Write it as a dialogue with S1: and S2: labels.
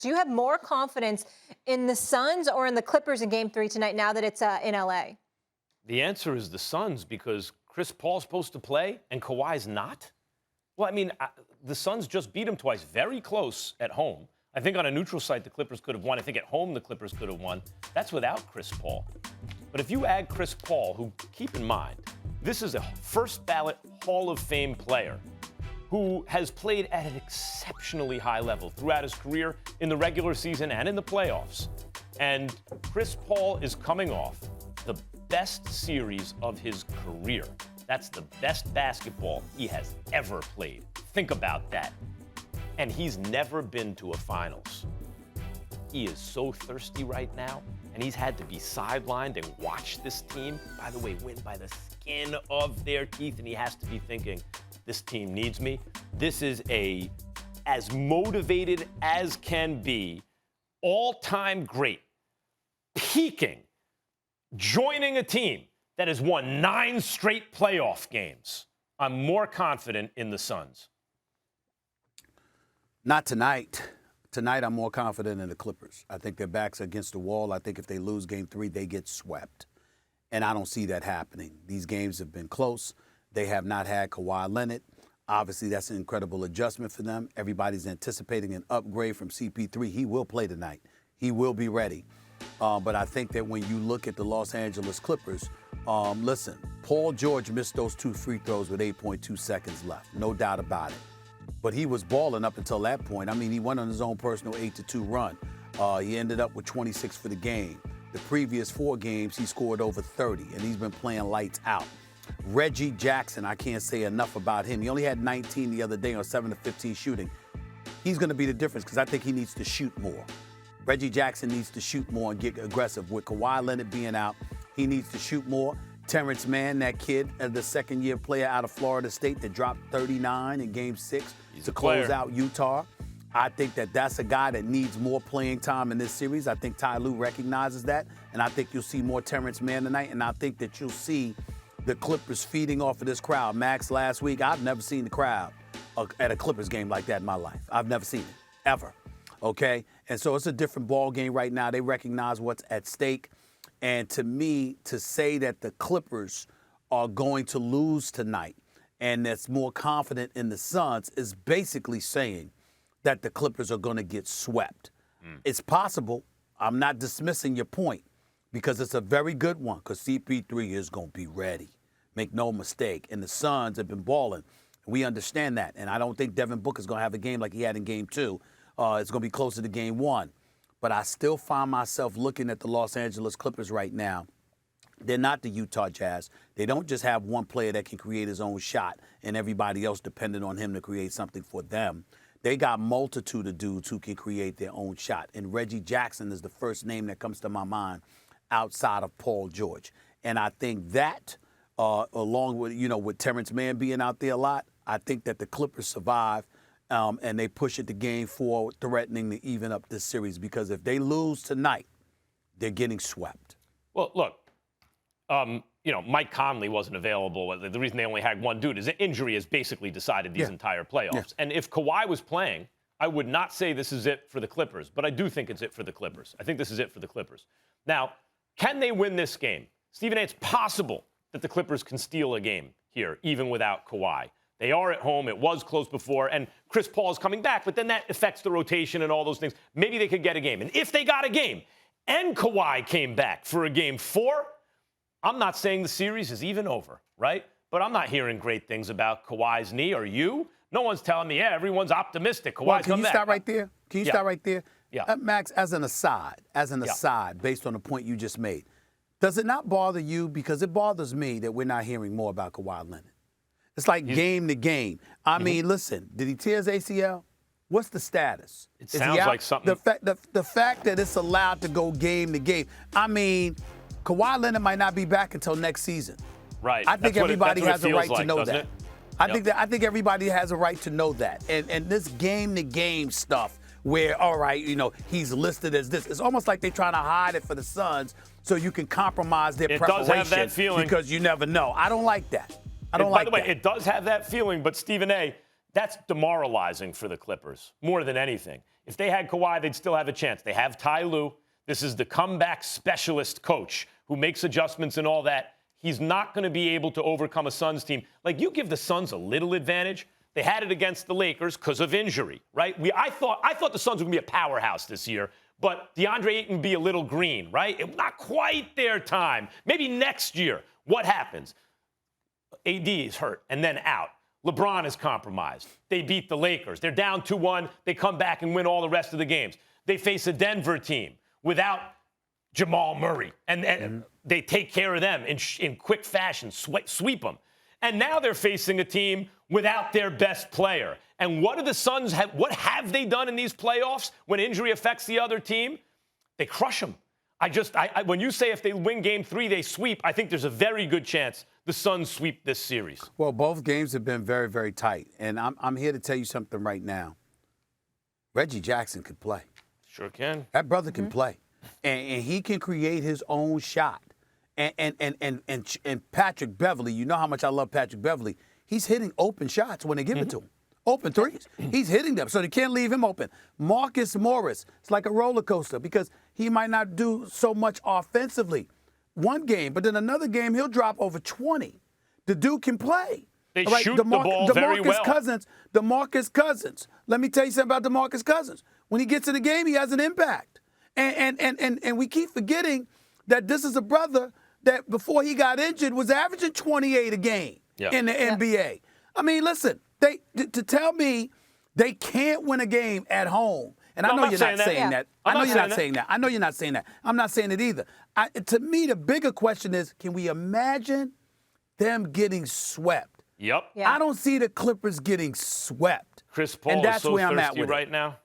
S1: Do you have more confidence in the Suns or in the Clippers in Game 3 tonight now that it's in L.A.?
S2: The answer is the Suns because Chris Paul's supposed to play and Kawhi's not. Well, I mean, the Suns just beat him twice, very close at home. I think on a neutral site, the Clippers could have won. I think at home, the Clippers could have won. That's without Chris Paul. But if you add Chris Paul, who, keep in mind, this is a first ballot Hall of Fame player who has played at an exceptionally high level throughout his career in the regular season and in the playoffs. And Chris Paul is coming off the best series of his career. That's the best basketball he has ever played. Think about that. And he's never been to a finals. He is so thirsty right now, and he's had to be sidelined and watch this team, by the way, win by the skin of their teeth, and he has to be thinking, this team needs me. This is as motivated as can be, all-time great, peaking, joining a team that has won 9 straight playoff games. I'm more confident in the Suns.
S3: Not tonight. Tonight, I'm more confident in the Clippers. I think their backs are against the wall. I think if they lose Game 3, they get swept. And I don't see that happening. These games have been close. They have not had Kawhi Leonard. Obviously, that's an incredible adjustment for them. Everybody's anticipating an upgrade from CP3. He will play tonight. He will be ready. But I think that when you look at the Los Angeles Clippers, listen, Paul George missed those 2 free throws with 8.2 seconds left. No doubt about it. But he was balling up until that point. I mean, he went on his own personal 8-2 run. He ended up with 26 for the game. The previous 4 games, he scored over 30, and he's been playing lights out. Reggie Jackson, I can't say enough about him. He only had 19 the other day on 7 of 15 shooting. He's going to be the difference because I think he needs to shoot more. Reggie Jackson needs to shoot more and get aggressive. With Kawhi Leonard being out, he needs to shoot more. Terrence Mann, that kid, the second-year player out of Florida State that dropped 39 in Game 6 to close out Utah. I think that that's a guy that needs more playing time in this series. I think Ty Lue recognizes that, and I think you'll see more Terrence Mann tonight, and I think that you'll see the Clippers feeding off of this crowd. Max, last week, I've never seen the crowd at a Clippers game like that in my life. I've never seen it, ever, okay? And so it's a different ball game right now. They recognize what's at stake. And to me, to say that the Clippers are going to lose tonight and that's more confident in the Suns is basically saying that the Clippers are going to get swept. It's possible. I'm not dismissing your point because it's a very good one because CP3 is going to be ready. Make no mistake. And the Suns have been balling. We understand that. And I don't think Devin Booker's going to have a game like he had in Game 2. It's going to be closer to Game 1. But I still find myself looking at the Los Angeles Clippers right now. They're not the Utah Jazz. They don't just have one player that can create his own shot and everybody else dependent on him to create something for them. They got multitude of dudes who can create their own shot. And Reggie Jackson is the first name that comes to my mind outside of Paul George. And I think that, along with, with Terrence Mann being out there a lot, I think that the Clippers survive. And they push it to Game 4, threatening to even up this series. Because if they lose tonight, they're getting swept.
S2: Well, look, Mike Conley wasn't available. The reason they only had one dude is injury has basically decided these entire playoffs. Yeah. And if Kawhi was playing, I would not say this is it for the Clippers. But I do think it's it for the Clippers. I think this is it for the Clippers. Now, can they win this game? Stephen A., it's possible that the Clippers can steal a game here, even without Kawhi. They are at home. It was close before. And Chris Paul is coming back. But then that affects the rotation and all those things. Maybe they could get a game. And if they got a game and Kawhi came back for a Game 4, I'm not saying the series is even over, right? But I'm not hearing great things about Kawhi's knee. Are you? No one's telling me, everyone's optimistic. Kawhi's
S3: Can you
S2: back.
S3: stop right there? Can you stop right there?
S2: Yeah.
S3: Max, as an aside, based on the point you just made, does it not bother you? Because it bothers me that we're not hearing more about Kawhi Leonard. It's like game to game. I mean, listen, did he tear his ACL? What's the status?
S2: It sounds like something.
S3: The fact that it's allowed to go game to game. I mean, Kawhi Leonard might not be back until next season.
S2: Right.
S3: I think everybody has a right to know that.
S2: It?
S3: I think everybody has a right to know that. And this game to game stuff where, all right, he's listed as this. It's almost like they're trying to hide it for the Suns so you can compromise their preparation.
S2: It does have that feeling.
S3: Because you never know. I don't like that. By the way,
S2: it does have that feeling, but Stephen A., that's demoralizing for the Clippers more than anything. if they had Kawhi, they'd still have a chance. They have Ty Lue. This is the comeback specialist coach who makes adjustments and all that. He's not going to be able to overcome a Suns team. Like, you give the Suns a little advantage. They had it against the Lakers because of injury, right? I thought the Suns were going to be a powerhouse this year, but DeAndre Ayton would be a little green, right? Not quite their time. Maybe next year. What happens? AD is hurt and then out. LeBron is compromised. They beat the Lakers. They're down 2-1. They come back and win all the rest of the games. They face a Denver team without Jamal Murray, and they take care of them in quick fashion, sweep them. And now they're facing a team without their best player. And what do the Suns have? What have they done in these playoffs when injury affects the other team? They crush them. When you say if they win Game 3, they sweep, I think there's a very good chance the Suns sweep this series.
S3: Well, both games have been very, very tight. And I'm here to tell you something right now. Reggie Jackson could play.
S2: Sure can.
S3: That brother can play. And he can create his own shot. And Patrick Beverly, you know how much I love Patrick Beverly. He's hitting open shots when they give it to him. Open threes. He's hitting them, so they can't leave him open. Marcus Morris, it's like a roller coaster because he might not do so much offensively one game, but then another game he'll drop over 20. The dude can play.
S2: They shoot the ball very well.
S3: DeMarcus Cousins. Let me tell you something about DeMarcus Cousins. When he gets in the game, he has an impact. And we keep forgetting that this is a brother that before he got injured was averaging 28 a game in the NBA. I mean, listen, to tell me they can't win a game at home. And I know you're not saying that. I know you're not saying that. I know you're not saying that. I'm not saying it either. To me, the bigger question is, can we imagine them getting swept?
S2: Yep.
S3: I don't see the Clippers getting swept.
S2: Chris Paul
S3: and that's
S2: is so
S3: where I'm at
S2: thirsty
S3: with
S2: right now.